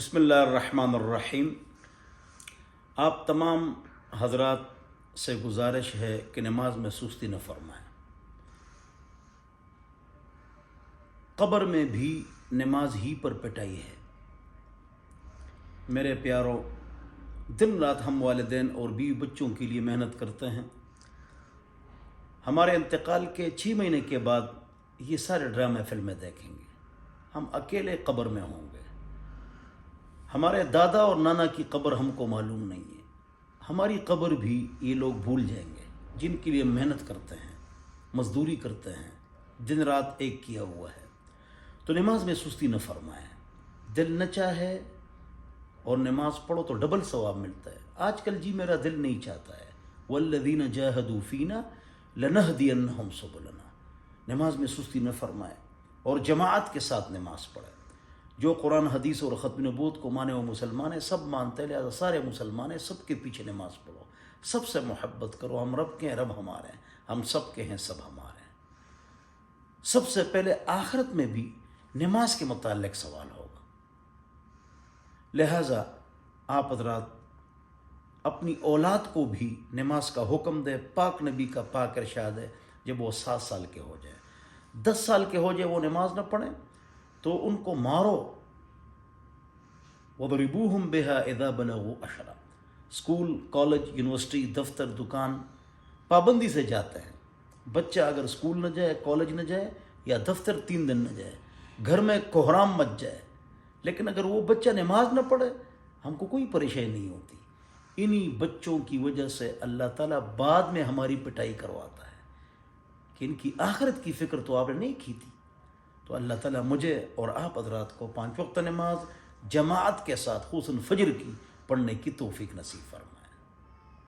بسم اللہ الرحمن الرحیم۔ آپ تمام حضرات سے گزارش ہے کہ نماز میں سستی نہ فرمائیں۔ قبر میں بھی نماز ہی پر پٹائی ہے۔ میرے پیاروں، دن رات ہم والدین اور بیوی بچوں کے لیے محنت کرتے ہیں۔ ہمارے انتقال کے 6 مہینے کے بعد یہ سارے ڈرامے فلمیں دیکھیں گے، ہم اکیلے قبر میں ہوں گے۔ ہمارے دادا اور نانا کی قبر ہم کو معلوم نہیں ہے، ہماری قبر بھی یہ لوگ بھول جائیں گے جن کے لیے محنت کرتے ہیں، مزدوری کرتے ہیں، دن رات ایک کیا ہوا ہے۔ تو نماز میں سستی نہ فرمائیں۔ دل نہ چاہے اور نماز پڑھو تو ڈبل ثواب ملتا ہے۔ آج کل جی میرا دل نہیں چاہتا ہے، والذین جاہدوا فینا لنہدینہم سبلنا۔ نماز میں سستی نہ فرمائے اور جماعت کے ساتھ نماز پڑھے۔ جو قرآن حدیث اور ختم نبوت کو مانے وہ مسلمان ہیں، سب مانتے ہیں، لہذا سارے مسلمان ہیں، سب کے پیچھے نماز پڑھو، سب سے محبت کرو۔ ہم رب کے ہیں، رب ہمارے ہیں، ہم سب کے ہیں، سب ہمارے ہیں۔ سب سے پہلے آخرت میں بھی نماز کے متعلق سوال ہوگا، لہذا آپ حضرات اپنی اولاد کو بھی نماز کا حکم دے۔ پاک نبی کا پاک ارشاد ہے، جب وہ 7 سال کے ہو جائے، 10 سال کے ہو جائے، وہ نماز نہ پڑھیں تو ان کو مارو۔ وَضْرِبُوهُمْ بِهَا إِذَا بَلَغُوا 10۔ اسکول، کالج، یونیورسٹی، دفتر، دکان پابندی سے جاتے ہیں۔ بچہ اگر اسکول نہ جائے، کالج نہ جائے یا دفتر 3 دن نہ جائے، گھر میں کوحرام مچ جائے، لیکن اگر وہ بچہ نماز نہ پڑھے ہم کو کوئی پریشانی نہیں ہوتی۔ انہی بچوں کی وجہ سے اللہ تعالیٰ بعد میں ہماری پٹائی کرواتا ہے کہ ان کی آخرت کی فکر تو آپ نے نہیں کی تھی۔ تو اللہ تعالیٰ مجھے اور آپ حضرات کو 5 وقت نماز جماعت کے ساتھ خصوصاً فجر کی پڑھنے کی توفیق نصیب فرمائے۔